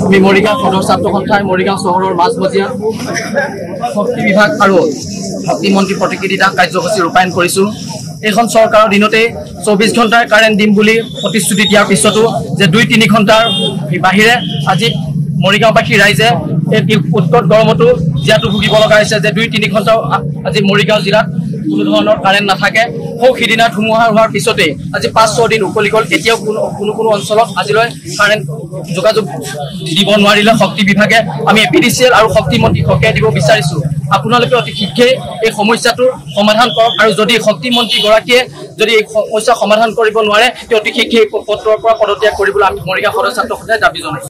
আমি মৰিগাঁও সদৰ ছাত্ৰ সন্থাৰ মৰিগাঁও চহৰৰ মাজমজিয়া শক্তি বিভাগ আৰু শক্তি মন্ত্ৰী প্ৰতিকৃতি দান কাৰ্যসূচী ৰূপায়ণ কৰিছোঁ। এইখন চৰকাৰৰ দিনতে 24 ঘণ্টাৰ কাৰেণ্ট দিম বুলি প্ৰতিশ্ৰুতি দিয়াৰ পিছতো যে 2-3 ঘণ্টাৰ বাহিৰে আজি মৰিগাঁওবাসী ৰাইজে এই উৎকট গৰমতো জিয়াটো ভুগিব লগা হৈছে যে 2-3 ঘণ্টা আজি মৰিগাঁও জিলাত কোনো ধৰণৰ কাৰেণ্ট নাথাকে। সিদিনা ধুমুহা হোৱাৰ পিছতে আজি 5-6 দিন উকলি গ'ল। এতিয়াও কোনো অঞ্চলত আজিলৈ কাৰেণ্ট যোগাযোগ দিব নোৱাৰিলে শক্তি বিভাগে। আমি APDCL আৰু শক্তি মন্ত্ৰীক সকীয়াই দিব বিচাৰিছোঁ, আপোনালোকে অতি শীঘ্ৰে এই সমস্যাটোৰ সমাধান কৰক আৰু যদি শক্তি মন্ত্ৰীগৰাকীয়ে যদি এই সমস্যা সমাধান কৰিব নোৱাৰে অতি শীঘ্ৰে পদৰ পৰা পদত্যাগ কৰিবলৈ আমি মৰিগাঁও সদৰ ছাত্ৰ সন্থাই দাবী জনাইছোঁ।